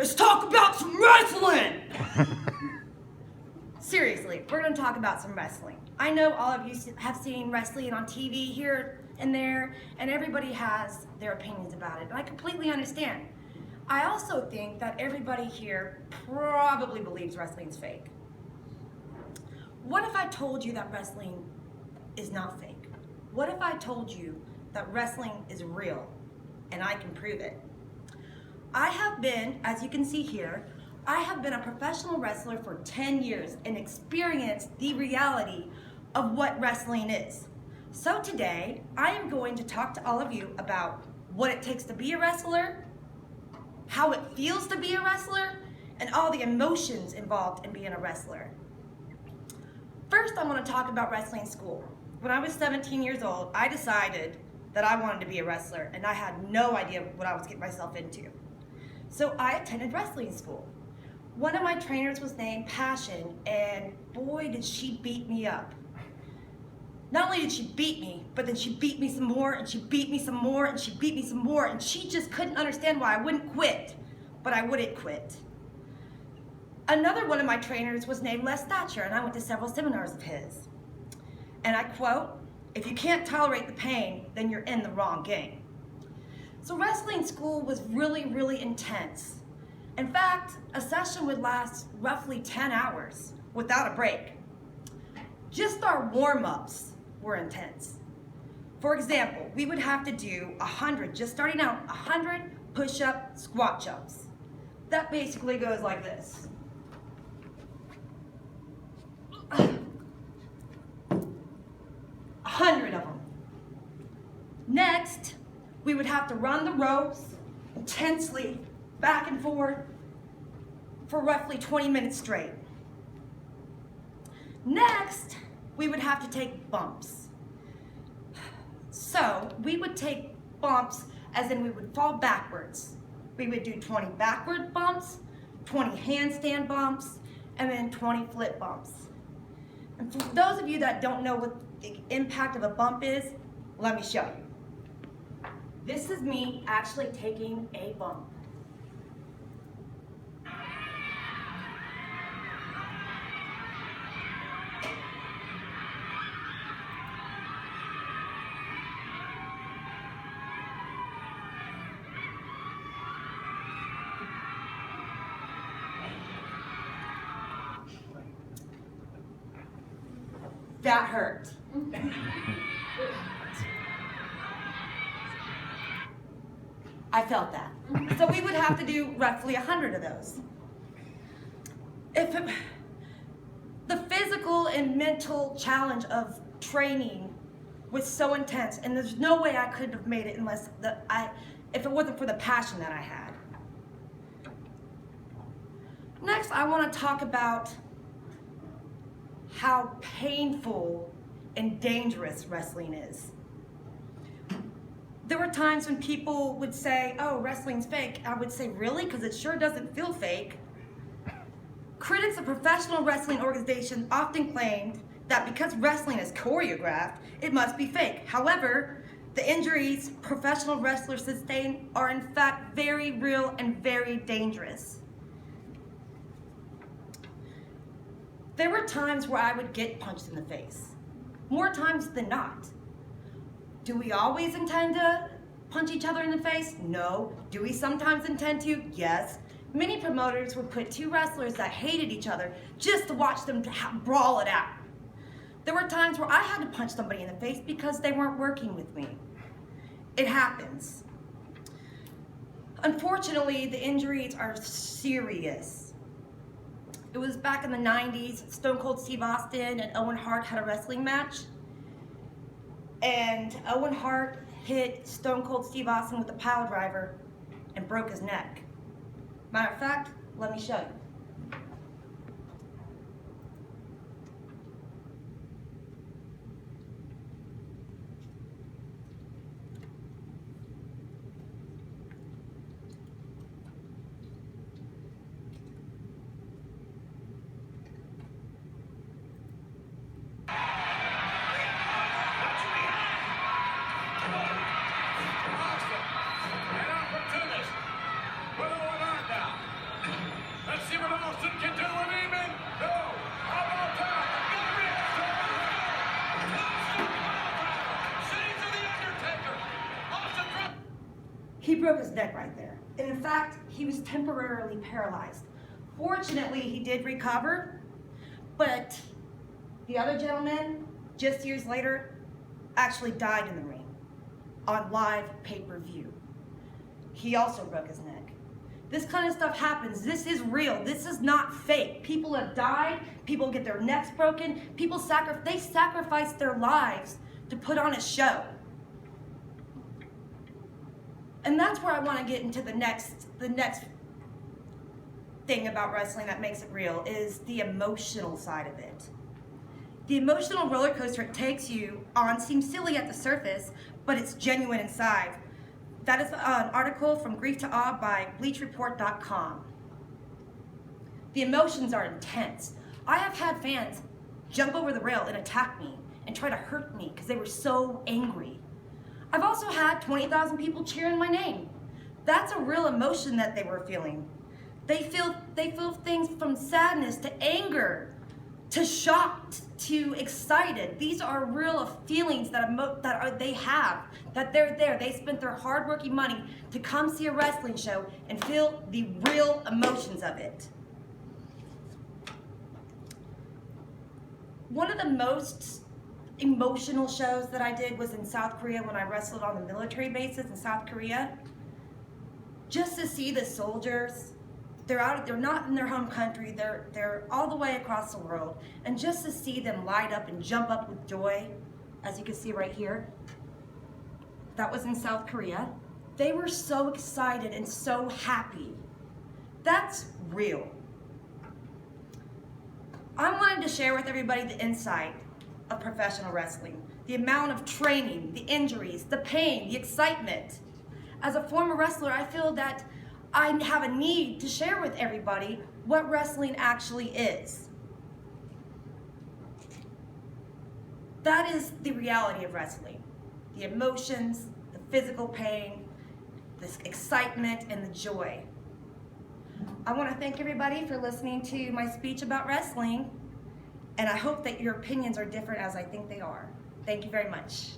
Let's talk about some wrestling! Seriously, we're gonna talk about some wrestling. I know all of you have seen wrestling on TV here and there, and everybody has their opinions about it, and I completely understand. I also think that everybody here probably believes wrestling's fake. What if I told you that wrestling is not fake? What if I told you that wrestling is real, and I can prove it? I have been, as you can see here, I have been a professional wrestler for 10 years and experienced the reality of what wrestling is. So today, I am going to talk to all of you about what it takes to be a wrestler, how it feels to be a wrestler, and all the emotions involved in being a wrestler. First, I want to talk about wrestling school. When I was 17 years old, I decided that I wanted to be a wrestler, and I had no idea what I was getting myself into. So I attended wrestling school. One of my trainers was named Passion, and boy, did she beat me up. Not only did she beat me, but then she beat me some more, and she beat me some more, and she beat me some more, and she just couldn't understand why I wouldn't quit, but I wouldn't quit. Another one of my trainers was named Les Thatcher, and I went to several seminars of his. And I quote, "If you can't tolerate the pain, then you're in the wrong game." So wrestling school was really, really intense. In fact, a session would last roughly 10 hours without a break. Just our warm-ups were intense. For example, we would have to do 100, just starting out, 100 push-up squat jumps. That basically goes like this. A 100 of them. Next, we would have to run the ropes intensely back and forth for roughly 20 minutes straight. Next, we would have to take bumps. So we would take bumps as in we would fall backwards. We would do 20 backward bumps, 20 handstand bumps, and then 20 flip bumps. And for those of you that don't know what the impact of a bump is, let me show you. This is me actually taking a bump. That hurt. I felt that. So we would have to do roughly 100 of those. The physical and mental challenge of training was so intense, and there's no way I could have made it if it wasn't for the passion that I had. Next, I want to talk about how painful and dangerous wrestling is. There were times when people would say, "Oh, wrestling's fake." I would say, "Really? Because it sure doesn't feel fake." Critics of professional wrestling organizations often claimed that because wrestling is choreographed, it must be fake. However, the injuries professional wrestlers sustain are in fact very real and very dangerous. There were times where I would get punched in the face, more times than not. Do we always intend to punch each other in the face? No. Do we sometimes intend to? Yes. Many promoters would put two wrestlers that hated each other just to watch them brawl it out. There were times where I had to punch somebody in the face because they weren't working with me. It happens. Unfortunately, the injuries are serious. It was back in the 90s, Stone Cold Steve Austin and Owen Hart had a wrestling match. And Owen Hart hit Stone Cold Steve Austin with a pile driver and broke his neck. Matter of fact, let me show you. broke his neck right there. And in fact, he was temporarily paralyzed. Fortunately, he did recover, but the other gentleman, just years later, actually died in the ring on live pay-per-view. He also broke his neck. This kind of stuff happens. This is real. This is not fake. People have died. People get their necks broken. People sacrifice their lives to put on a show. And that's where I want to get into the next thing about wrestling that makes it real, is the emotional side of it. The emotional roller coaster it takes you on seems silly at the surface, but it's genuine inside. That is an article from Grief to Awe by BleachReport.com. The emotions are intense. I have had fans jump over the rail and attack me and try to hurt me because they were so angry. I've also had 20,000 people cheering my name. That's a real emotion that they were feeling. They feel things from sadness to anger, to shocked, to excited. These are real feelings they have, that they're there. They spent their hard-working money to come see a wrestling show and feel the real emotions of it. One of the most emotional shows that I did was in South Korea when I wrestled on the military bases in South Korea. Just to see the soldiers, they're not in their home country, they're all the way across the world, and just to see them light up and jump up with joy, as you can see right here, that was in South Korea. They were so excited and so happy. That's real. I wanted to share with everybody the insight of professional wrestling, the amount of training, the injuries, the pain, the excitement. As a former wrestler, I feel that I have a need to share with everybody what wrestling actually is. That is the reality of wrestling. The emotions, the physical pain, the excitement, and the joy. I want to thank everybody for listening to my speech about wrestling, and I hope that your opinions are different as I think they are. Thank you very much.